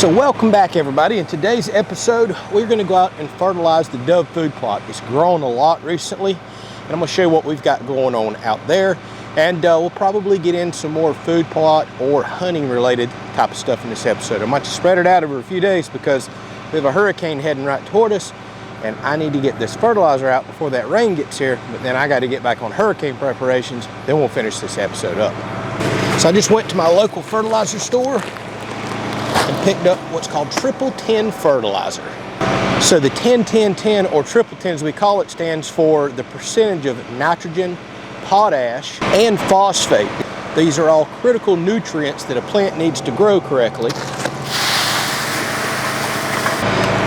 So welcome back everybody. In today's episode, we're going to go out and fertilize the Dove food plot. It's grown a lot recently, and I'm going to show you what we've got going on out there. And we'll probably get in some more food plot or hunting related type of stuff in this episode. I might just spread it out over a few days because we have a hurricane heading right toward us, and I need to get this fertilizer out before that rain gets here, but then I got to get back on hurricane preparations, then we'll finish this episode up. So I just went to my local fertilizer store and picked up what's called triple 10 fertilizer. So the 10-10-10, or triple 10 as we call it, stands for the percentage of nitrogen, potash, and phosphate. These are all critical nutrients that a plant needs to grow correctly.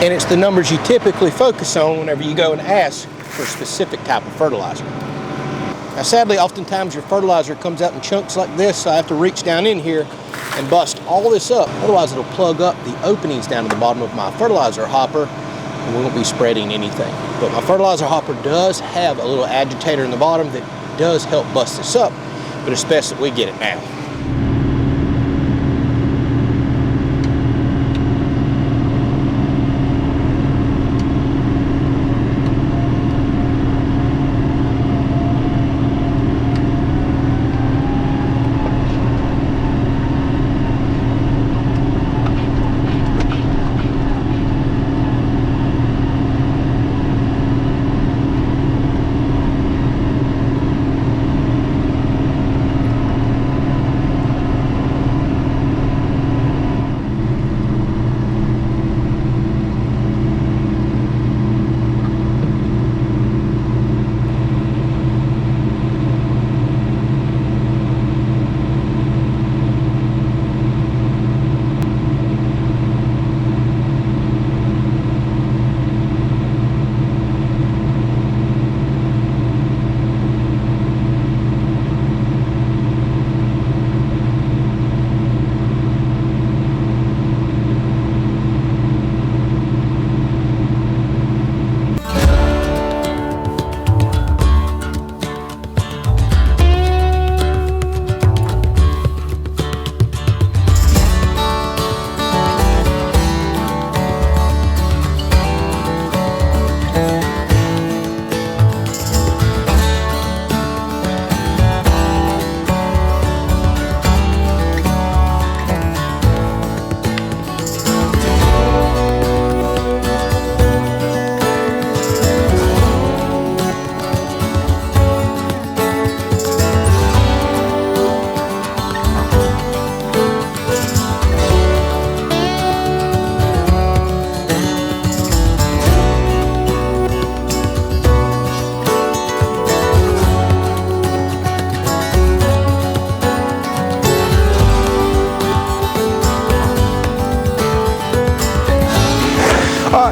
And it's the numbers you typically focus on whenever you go and ask for a specific type of fertilizer. Now sadly, oftentimes your fertilizer comes out in chunks like this, so I have to reach down in here and bust all this up. Otherwise it'll plug up the openings down at the bottom of my fertilizer hopper and we won't be spreading anything. But my fertilizer hopper does have a little agitator in the bottom that does help bust this up, but it's best that we get it now.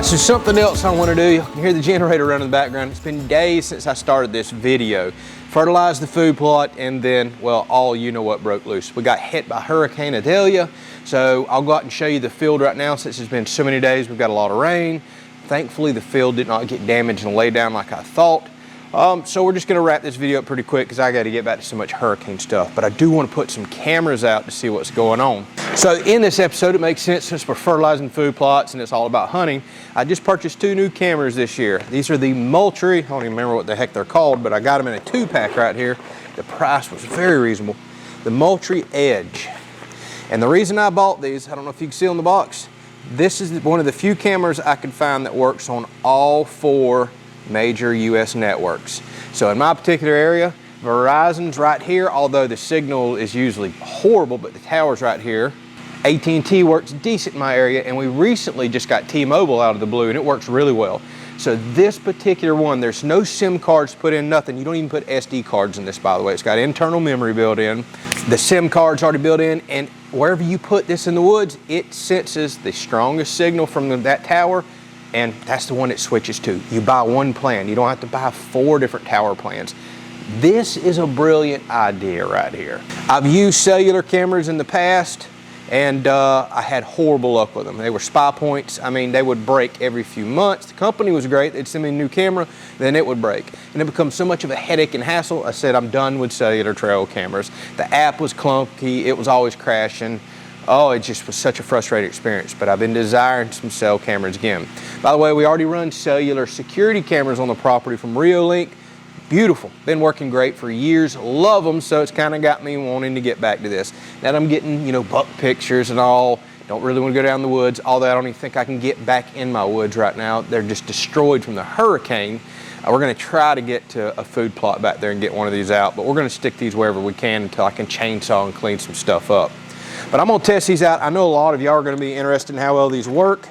So something else I want to do, you can hear the generator running in the background. It's been days since I started this video. Fertilized the food plot, and then, well, all you know what broke loose. We got hit by Hurricane Idalia, so I'll go out and show you the field right now since it's been so many days. We've got a lot of rain. Thankfully, the field did not get damaged and lay down like I thought. So we're just going to wrap this video up pretty quick because I got to get back to so much hurricane stuff. But I do want to put some cameras out to see what's going on. So in this episode, it makes sense since we're fertilizing food plots and it's all about hunting. I just purchased 2 new cameras this year. These are the Moultrie. I don't even remember what the heck they're called, but I got them in a 2-pack right here. The price was very reasonable. The Moultrie Edge. And the reason I bought these, I don't know if you can see on the box, this is one of the few cameras I could find that works on all 4 major US networks. So in my particular area, Verizon's right here, although the signal is usually horrible, but the tower's right here. AT&T works decent in my area, and we recently just got T-Mobile out of the blue, and it works really well. So this particular one, there's no SIM cards put in, nothing. You don't even put SD cards in this, by the way. It's got internal memory built in. The SIM card's already built in, and wherever you put this in the woods, it senses the strongest signal from that tower, and that's the one it switches to. You buy one plan. You don't have to buy 4 different tower plans. This is a brilliant idea right here. I've used cellular cameras in the past, and I had horrible luck with them. They were spy points. I mean, they would break every few months. The company was great. They'd send me a new camera, then it would break. And it becomes so much of a headache and hassle. I said, I'm done with cellular trail cameras. The app was clunky. It was always crashing. Oh, it just was such a frustrating experience, but I've been desiring some cell cameras again. By the way, we already run cellular security cameras on the property from Reolink. Beautiful, been working great for years, love them, so it's kind of got me wanting to get back to this. Now that I'm getting, buck pictures and all, don't really want to go down the woods, although I don't even think I can get back in my woods right now. They're just destroyed from the hurricane. We're gonna try to get to a food plot back there and get one of these out, but we're gonna stick these wherever we can until I can chainsaw and clean some stuff up. But I'm gonna test these out. I know a lot of y'all are gonna be interested in how well these work.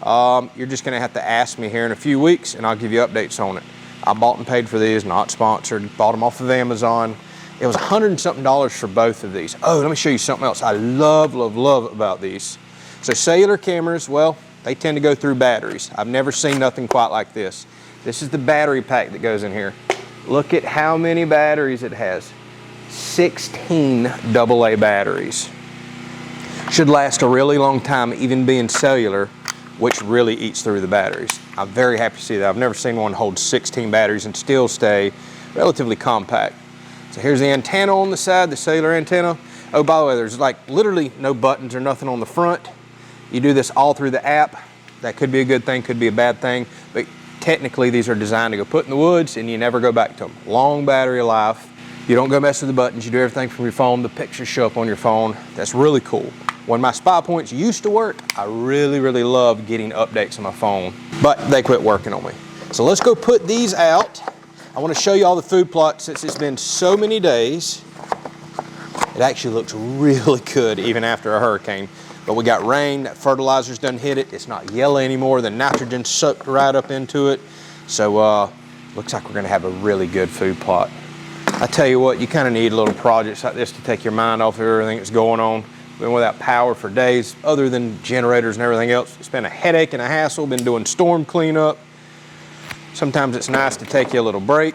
You're just gonna have to ask me here in a few weeks and I'll give you updates on it. I bought and paid for these, not sponsored, bought them off of Amazon. It was $100 and something for both of these. Oh, let me show you something else I love about these. So cellular cameras, well, they tend to go through batteries. I've never seen nothing quite like this. This is the battery pack that goes in here. Look at how many batteries it has. 16 AA batteries. Should last a really long time, even being cellular, which really eats through the batteries. I'm very happy to see that. I've never seen one hold 16 batteries and still stay relatively compact. So here's the antenna on the side, the cellular antenna. Oh, by the way, there's like literally no buttons or nothing on the front. You do this all through the app. That could be a good thing, could be a bad thing, but technically these are designed to go put in the woods and you never go back to them. Long battery life. You don't go mess with the buttons, you do everything from your phone. The pictures show up on your phone. That's really cool. When my spy points used to work, I really loved getting updates on my phone, but they quit working on me. So let's go put these out. I want to show you all the food plots since it's been so many days. It actually looks really good even after a hurricane. But we got rain, that fertilizer's done hit it. It's not yellow anymore. The nitrogen sucked right up into it. So looks like we're gonna have a really good food plot. I tell you what, you kind of need little projects like this to take your mind off of everything that's going on. Been without power for days, other than generators and everything else. It's been a headache and a hassle, been doing storm cleanup. Sometimes it's nice to take you a little break,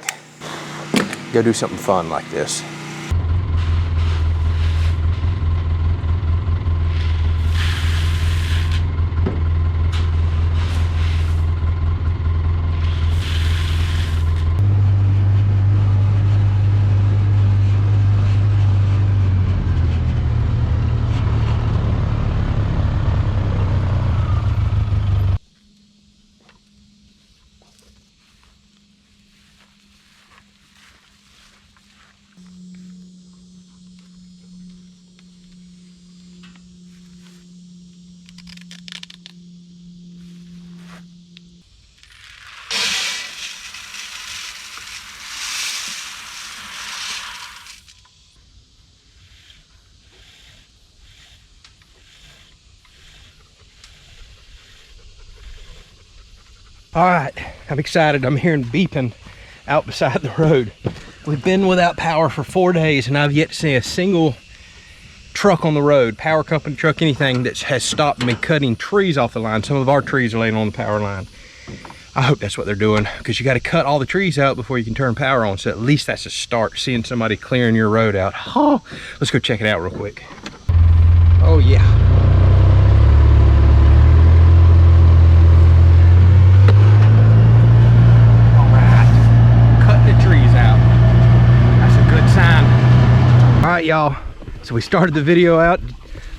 go do something fun like this. All right, I'm excited. I'm hearing beeping out beside the road. We've been without power for 4 days and I've yet to see a single truck on the road, power company truck, anything that has stopped me cutting trees off the line. Some of our trees are laying on the power line. I hope that's what they're doing, because you got to cut all the trees out before you can turn power on. So at least that's a start, seeing somebody clearing your road out. Oh, let's go check it out real quick. Oh yeah. All right, y'all, so we started the video out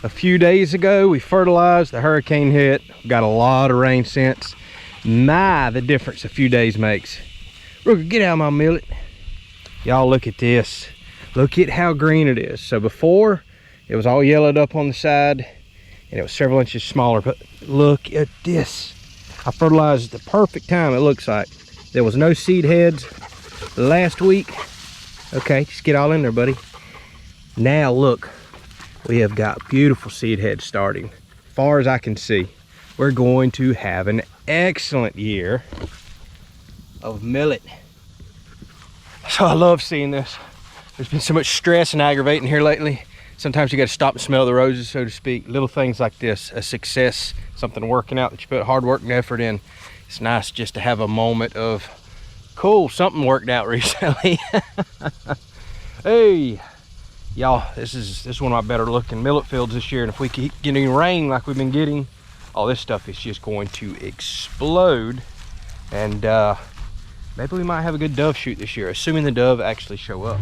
a few days ago. We fertilized, the hurricane hit, got a lot of rain since. My, the difference a few days makes. Rooker, get out of my millet. Y'all look at this. Look at how green it is. So before, it was all yellowed up on the side and it was several inches smaller, but look at this. I fertilized at the perfect time, it looks like. There was no seed heads last week. Okay, just get all in there, buddy. Now look, we have got beautiful seed heads starting. As far as I can see, we're going to have an excellent year of millet. So I love seeing this. There's been so much stress and aggravating here lately. Sometimes you got to stop and smell the roses, so to speak. Little things like this, a success, something working out that you put hard work and effort in. It's nice just to have a moment of, cool, something worked out recently. Hey. Y'all, this is one of my better looking millet fields this year, and if we keep getting rain like we've been getting, all this stuff is just going to explode. And maybe we might have a good dove shoot this year, assuming the dove actually show up.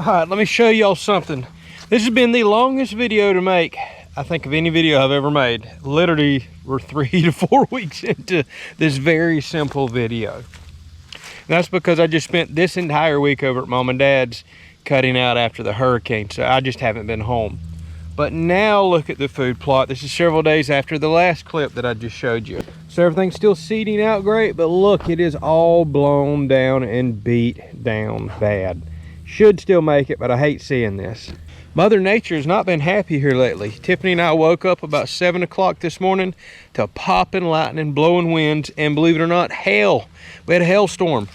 All right, let me show y'all something. This has been the longest video to make, I think, of any video I've ever made. Literally, we're 3 to 4 weeks into this very simple video. And that's because I just spent this entire week over at Mom and Dad's cutting out after the hurricane, so I just haven't been home. But now look at the food plot. This is several days after the last clip that I just showed you. So everything's still seeding out great, but look, it is all blown down and beat down bad. Should still make it, but I hate seeing this. Mother Nature has not been happy here lately. Tiffany and I woke up about 7 o'clock this morning to popping lightning, blowing winds, and believe it or not, hail. We had a hailstorm.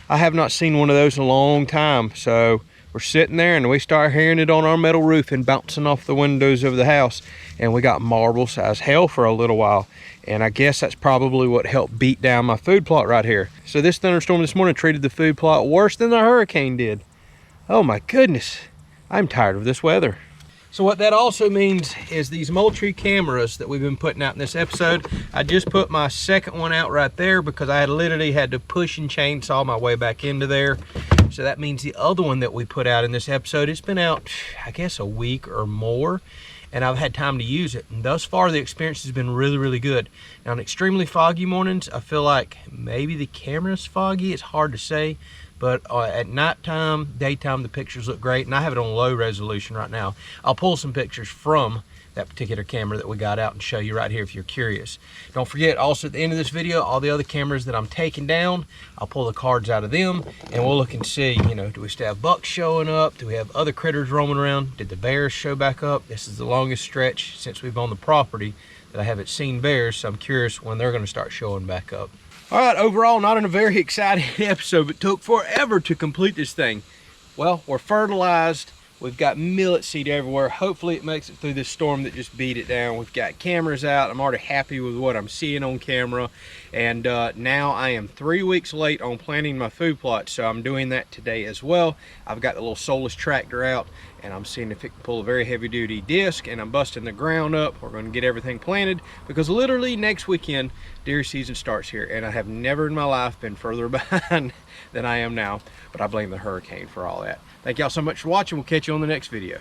I have not seen one of those in a long time, so we're sitting there and we start hearing it on our metal roof and bouncing off the windows of the house. And we got marble size hail for a little while. And I guess that's probably what helped beat down my food plot right here. So this thunderstorm this morning treated the food plot worse than the hurricane did. Oh my goodness, I'm tired of this weather. So what that also means is these Moultrie cameras that we've been putting out in this episode, I just put my second one out right there because I had literally had to push and chainsaw my way back into there. So that means the other one that we put out in this episode, it's been out, I guess, a week or more, and I've had time to use it. And thus far, the experience has been really, really good. Now, on extremely foggy mornings, I feel like maybe the camera's foggy. It's hard to say, but at nighttime, daytime, the pictures look great, and I have it on low resolution right now. I'll pull some pictures from that particular camera that we got out and show you right here if you're curious. Don't forget, also at the end of this video, all the other cameras that I'm taking down, I'll pull the cards out of them and we'll look and see, you know, do we still have bucks showing up? Do we have other critters roaming around? Did the bears show back up? This is the longest stretch since we've owned the property that I haven't seen bears, so I'm curious when they're gonna start showing back up. All right, overall, not in a very exciting episode, but took forever to complete this thing. Well, we're fertilized. We've got millet seed everywhere. Hopefully it makes it through this storm that just beat it down. We've got cameras out. I'm already happy with what I'm seeing on camera. And now I am 3 weeks late on planting my food plot, so I'm doing that today as well. I've got the little soulless tractor out, and I'm seeing if it can pull a very heavy duty disc, and I'm busting the ground up. We're going to get everything planted because literally next weekend, deer season starts here, and I have never in my life been further behind than I am now, but I blame the hurricane for all that. Thank y'all so much for watching. We'll catch you on the next video.